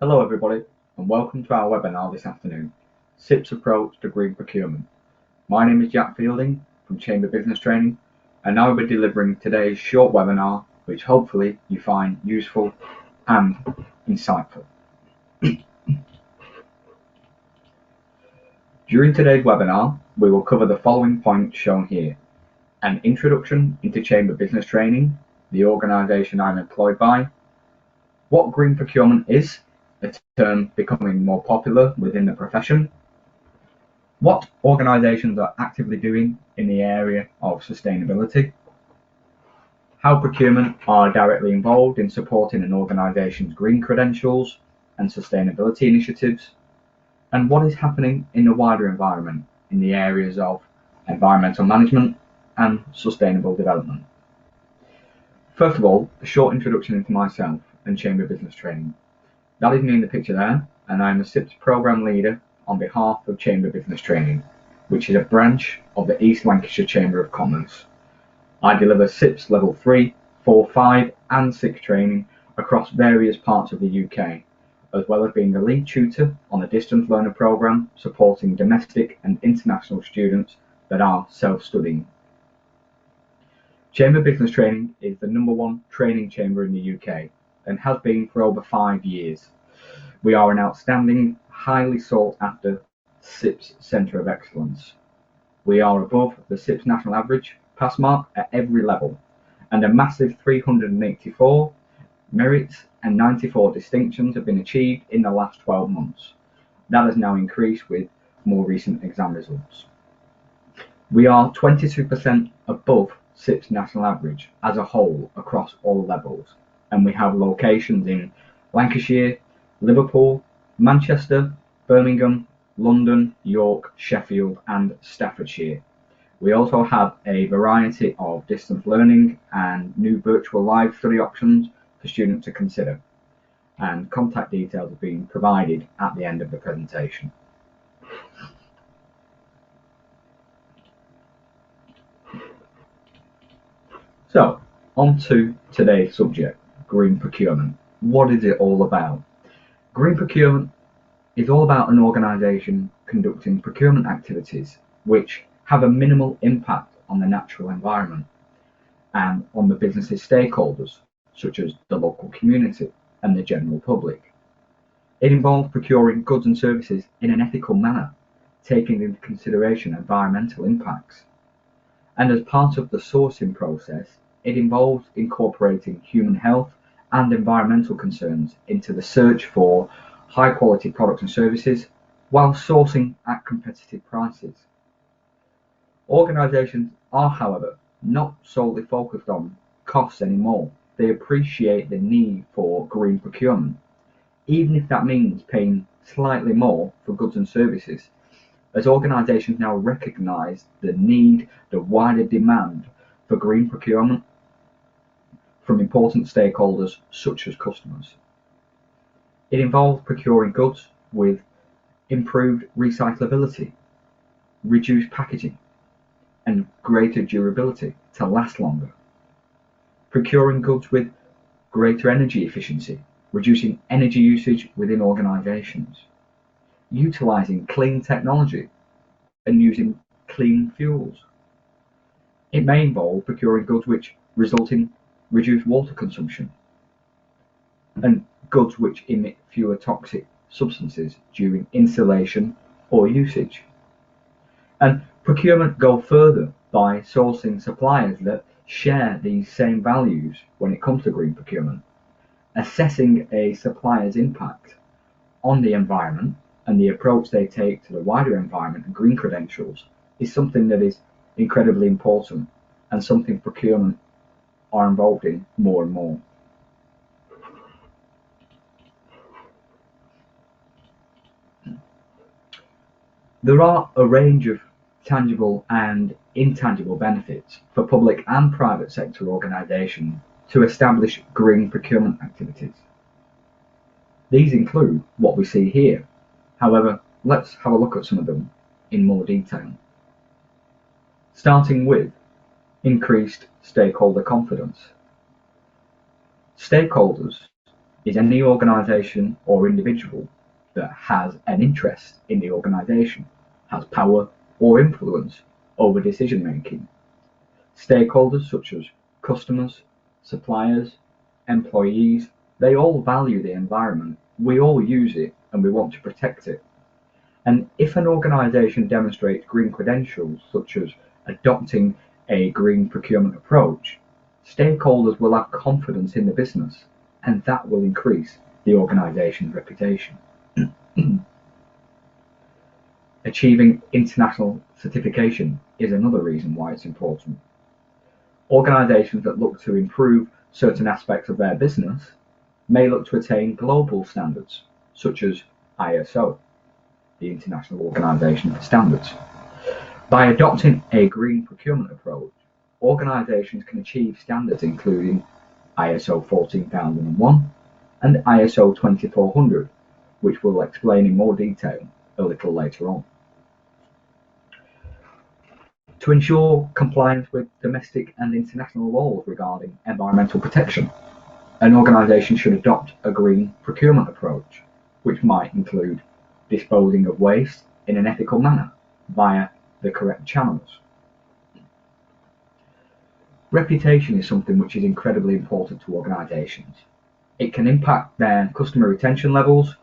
Hello everybody and welcome to our webinar this afternoon, CIPS Approach to Green Procurement. My name is Jack Fielding from Chamber Business Training and I will be delivering today's short webinar which hopefully you find useful and insightful. During today's webinar we will cover the following points shown here: an introduction into Chamber Business Training, the organisation I'm employed by, what green procurement is, a term becoming more popular within the profession, what organisations are actively doing in the area of sustainability, how procurement are directly involved in supporting an organisation's green credentials and sustainability initiatives, and what is happening in the wider environment in the areas of environmental management and sustainable development. First of all, a short introduction into myself and Chamber Business Training. That is me in the picture there, and I'm the CIPS Programme Leader on behalf of Chamber Business Training, which is a branch of the East Lancashire Chamber of Commerce. I deliver CIPS Level 3, 4, 5 and 6 training across various parts of the UK, as well as being the lead tutor on a distance learner programme supporting domestic and international students that are self-studying. Chamber Business Training is the #1 training chamber in the UK and has been for over 5 years. We are an outstanding, highly sought after CIPS Centre of Excellence. We are above the CIPS national average pass mark at every level, and a massive 384 merits and 94 distinctions have been achieved in the last 12 months. That has now increased with more recent exam results. We are 22% above CIPS national average as a whole across all levels, and we have locations in Lancashire, Liverpool, Manchester, Birmingham, London, York, Sheffield and Staffordshire. We also have a variety of distance learning and new virtual live study options for students to consider, and contact details are being provided at the end of the presentation. So, on to today's subject, green procurement. What is it all about? Green procurement is all about an organisation conducting procurement activities which have a minimal impact on the natural environment and on the business's stakeholders, such as the local community and the general public. It involves procuring goods and services in an ethical manner, taking into consideration environmental impacts. And as part of the sourcing process, it involves incorporating human health and environmental concerns into the search for high quality products and services while sourcing at competitive prices. Organisations are, however, not solely focused on costs anymore. They appreciate the need for green procurement, even if that means paying slightly more for goods and services, as organisations now recognise the need, the wider demand for green procurement from important stakeholders such as customers. It involves procuring goods with improved recyclability, reduced packaging, and greater durability to last longer. Procuring goods with greater energy efficiency, reducing energy usage within organisations. Utilising clean technology and using clean fuels. It may involve procuring goods which result in reduced water consumption and goods which emit fewer toxic substances during installation or usage. And procurement go further by sourcing suppliers that share these same values when it comes to green procurement. Assessing a supplier's impact on the environment and the approach they take to the wider environment and green credentials is something that is incredibly important and something procurement are involved in more and more. There are a range of tangible and intangible benefits for public and private sector organisations to establish green procurement activities. These include what we see here. However, let's have a look at some of them in more detail. Starting with increased stakeholder confidence. Stakeholders is any organisation or individual that has an interest in the organisation, has power or influence over decision making. Stakeholders such as customers, suppliers, employees, they all value the environment. We all use it and we want to protect it. And if an organisation demonstrates green credentials, such as adopting a green procurement approach, stakeholders will have confidence in the business, and that will increase the organisation's reputation. Achieving international certification is another reason why it's important. Organisations that look to improve certain aspects of their business may look to attain global standards, such as ISO, the International Organisation of Standards. By adopting a green procurement approach, organisations can achieve standards including ISO 14001 and ISO 2400, which we'll explain in more detail a little later on. To ensure compliance with domestic and international laws regarding environmental protection, an organisation should adopt a green procurement approach, which might include disposing of waste in an ethical manner via the correct channels. Reputation is something which is incredibly important to organisations. It can impact their customer retention levels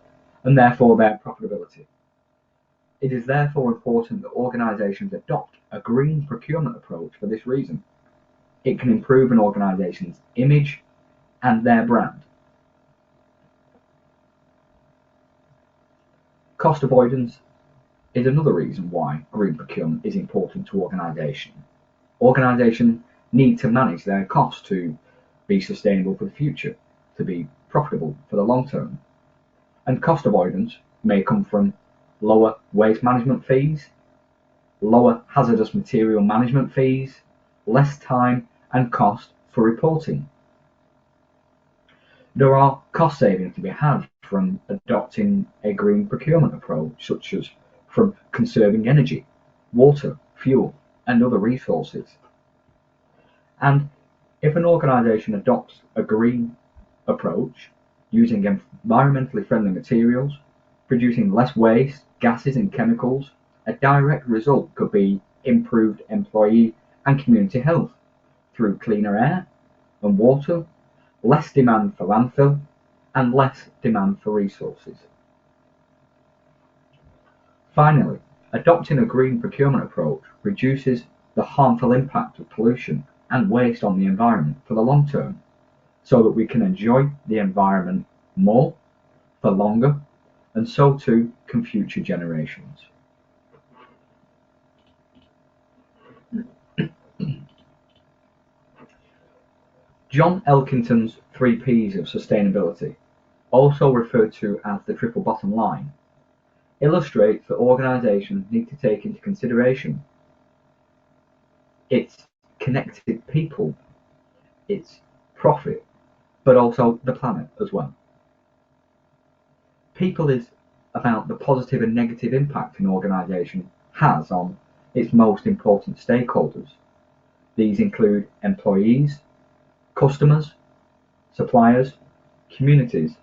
and therefore their profitability. It is therefore important that organisations adopt a green procurement approach for this reason. It can improve an organisation's image and their brand. Cost avoidance is another reason why green procurement is important to organisations. Organisations need to manage their costs to be sustainable for the future, to be profitable for the long term. And cost avoidance may come from lower waste management fees, lower hazardous material management fees, less time and cost for reporting. There are cost savings to be had from adopting a green procurement approach, such as from conserving energy, water, fuel, and other resources. And if an organisation adopts a green approach, using environmentally friendly materials, producing less waste, gases and chemicals, a direct result could be improved employee and community health through cleaner air and water, less demand for landfill, and less demand for resources. Finally, adopting a green procurement approach reduces the harmful impact of pollution and waste on the environment for the long term, so that we can enjoy the environment more, for longer, and so too can future generations. John Elkington's 3 Ps of sustainability, also referred to as the triple bottom line, illustrates that organisations need to take into consideration its connected people, its profit, but also the planet as well. People is about the positive and negative impact an organisation has on its most important stakeholders. These include employees, customers, suppliers, communities,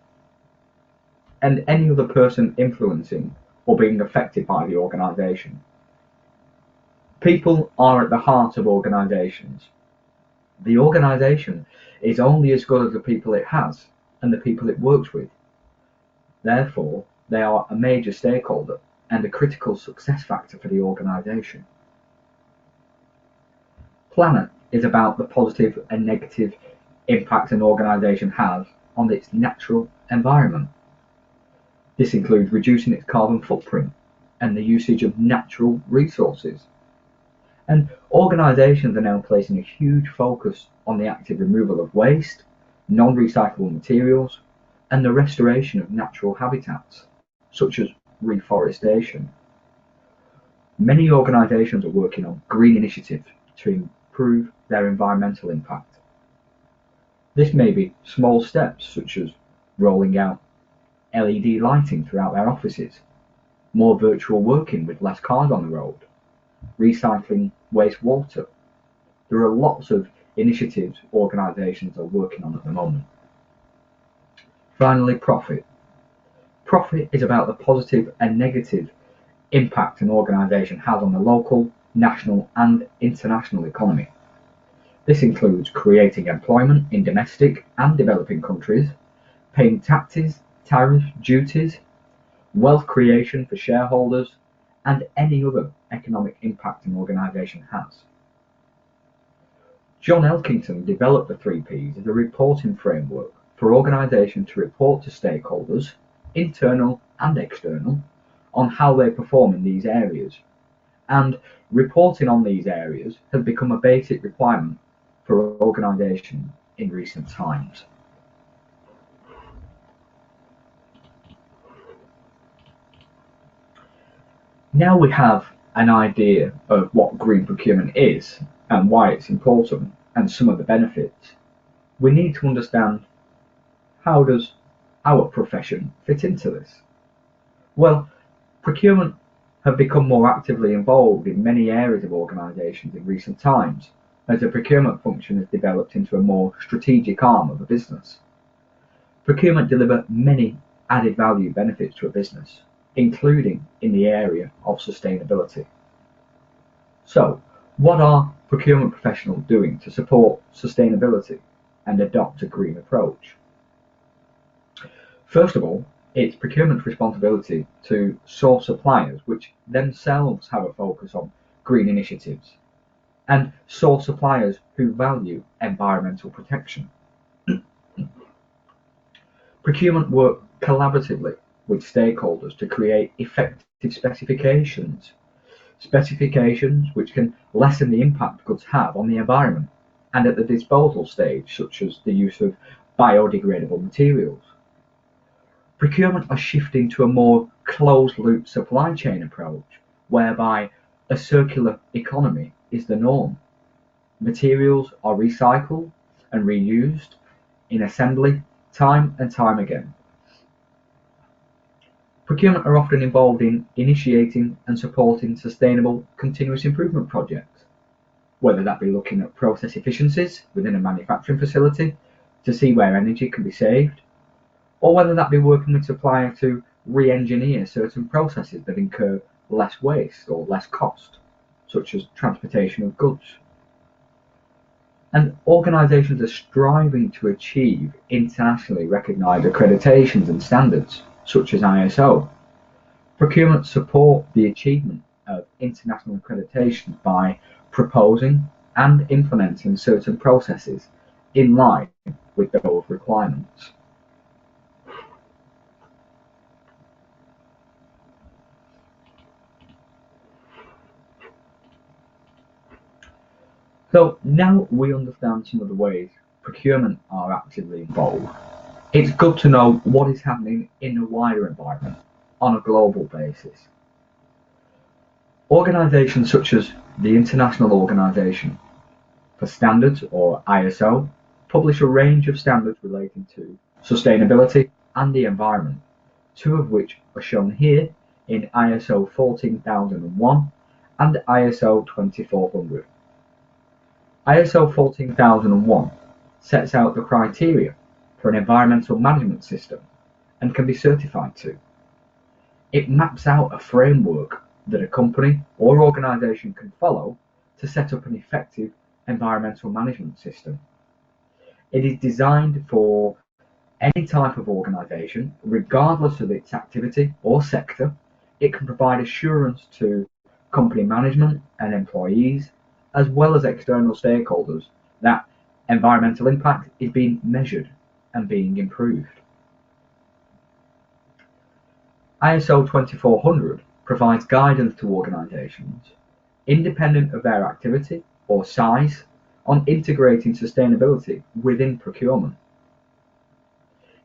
and any other person influencing or being affected by the organisation. People are at the heart of organisations. The organisation is only as good as the people it has and the people it works with. Therefore, they are a major stakeholder and a critical success factor for the organisation. Planet is about the positive and negative impact an organisation has on its natural environment. This includes reducing its carbon footprint and the usage of natural resources. And organisations are now placing a huge focus on the active removal of waste, non-recyclable materials, and the restoration of natural habitats, such as reforestation. Many organisations are working on green initiatives to improve their environmental impact. This may be small steps, such as rolling out LED lighting throughout their offices, more virtual working with less cars on the road, recycling wastewater. There are lots of initiatives organisations are working on at the moment. Finally, profit. Profit is about the positive and negative impact an organisation has on the local, national and international economy. This includes creating employment in domestic and developing countries, paying taxes, tariffs, duties, wealth creation for shareholders, and any other economic impact an organisation has. John Elkington developed the 3Ps as a reporting framework for organisations to report to stakeholders, internal and external, on how they perform in these areas, and reporting on these areas has become a basic requirement for organisations in recent times. Now we have an idea of what green procurement is and why it's important and some of the benefits. We need to understand, how does our profession fit into this? Well, procurement have become more actively involved in many areas of organisations in recent times, as the procurement function has developed into a more strategic arm of a business. Procurement deliver many added value benefits to a business, including in the area of sustainability. So, what are procurement professionals doing to support sustainability and adopt a green approach? First of all, it's procurement's responsibility to source suppliers which themselves have a focus on green initiatives, and source suppliers who value environmental protection. Procurement work collaboratively with stakeholders to create effective specifications which can lessen the impact goods have on the environment and at the disposal stage, such as the use of biodegradable materials. Procurement are shifting to a more closed-loop supply chain approach, whereby a circular economy is the norm. Materials are recycled and reused in assembly time and time again. Procurement are often involved in initiating and supporting sustainable continuous improvement projects, whether that be looking at process efficiencies within a manufacturing facility to see where energy can be saved, or whether that be working with suppliers to re-engineer certain processes that incur less waste or less cost, such as transportation of goods. And organisations are striving to achieve internationally recognised accreditations and standards, such as ISO. Procurement support the achievement of international accreditation by proposing and implementing certain processes in line with those requirements. So now we understand some of the ways procurement are actively involved. It's good to know what is happening in the wider environment on a global basis. Organisations such as the International Organisation for Standards, or ISO, publish a range of standards relating to sustainability and the environment, two of which are shown here in ISO 14001 and ISO 2400. ISO 14001 sets out the criteria for an environmental management system and can be certified to. It maps out a framework that a company or organisation can follow to set up an effective environmental management system. It is designed for any type of organisation, regardless of its activity or sector. It can provide assurance to company management and employees, as well as external stakeholders, that environmental impact is being measured and being improved. ISO 2400 provides guidance to organisations, independent of their activity or size, on integrating sustainability within procurement.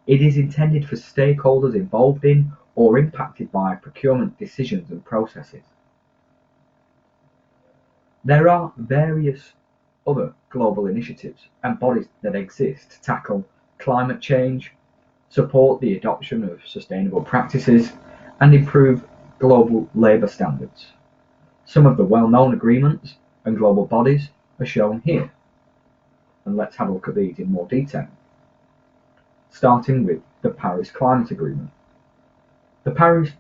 It is intended for stakeholders involved in or impacted by procurement decisions and processes. There are various other global initiatives and bodies that exist to tackle climate change, support the adoption of sustainable practices, and improve global labour standards. Some of the well-known agreements and global bodies are shown here, and let's have a look at these in more detail. Starting with the Paris Climate Agreement. The Paris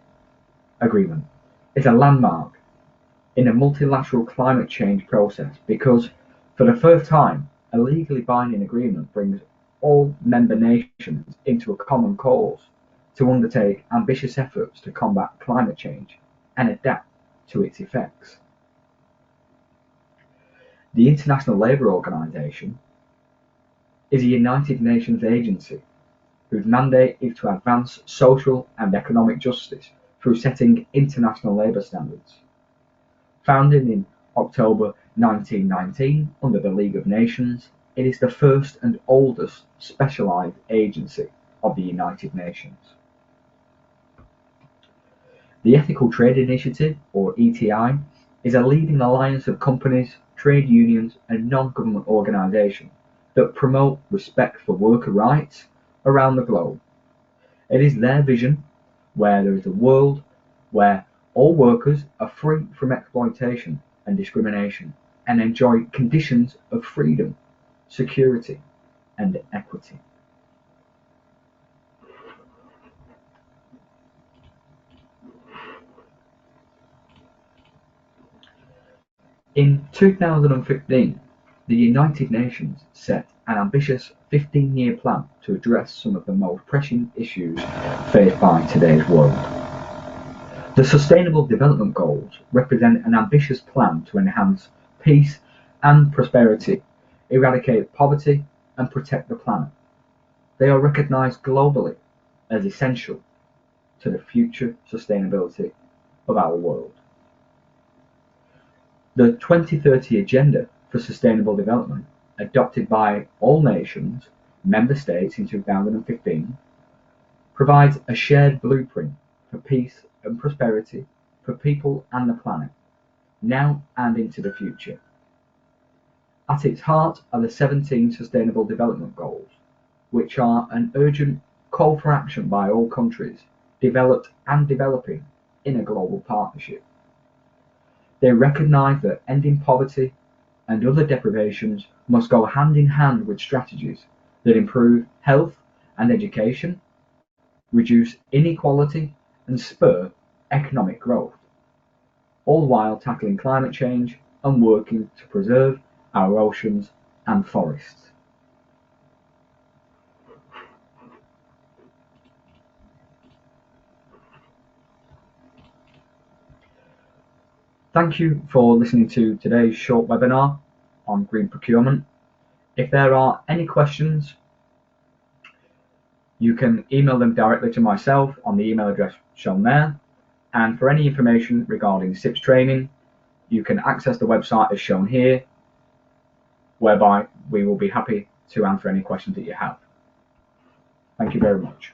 Agreement is a landmark in the multilateral climate change process because, for the first time, a legally binding agreement brings all member nations into a common cause to undertake ambitious efforts to combat climate change and adapt to its effects. The International Labour Organization is a United Nations agency whose mandate is to advance social and economic justice through setting international labour standards. Founded in October 1919 under the League of Nations, it is the first and oldest specialised agency of the United Nations. The Ethical Trade Initiative, or ETI, is a leading alliance of companies, trade unions and non-government organisations that promote respect for worker rights around the globe. It is their vision where there is a world where all workers are free from exploitation and discrimination and enjoy conditions of freedom, security and equity. In 2015, the United Nations set an ambitious 15-year plan to address some of the most pressing issues faced by today's world. The Sustainable Development Goals represent an ambitious plan to enhance peace and prosperity, eradicate poverty, and protect the planet. They are recognized globally as essential to the future sustainability of our world. The 2030 Agenda for Sustainable Development, adopted by all nations, member states in 2015, provides a shared blueprint for peace and prosperity for people and the planet, now and into the future. At its heart are the 17 Sustainable Development Goals, which are an urgent call for action by all countries, developed and developing in a global partnership. They recognise that ending poverty and other deprivations must go hand in hand with strategies that improve health and education, reduce inequality and spur economic growth, all while tackling climate change and working to preserve our oceans and forests. Thank you for listening to today's short webinar on green procurement. If there are any questions, you can email them directly to myself on the email address shown there. And for any information regarding CIPS training, you can access the website as shown here, whereby we will be happy to answer any questions that you have. Thank you very much.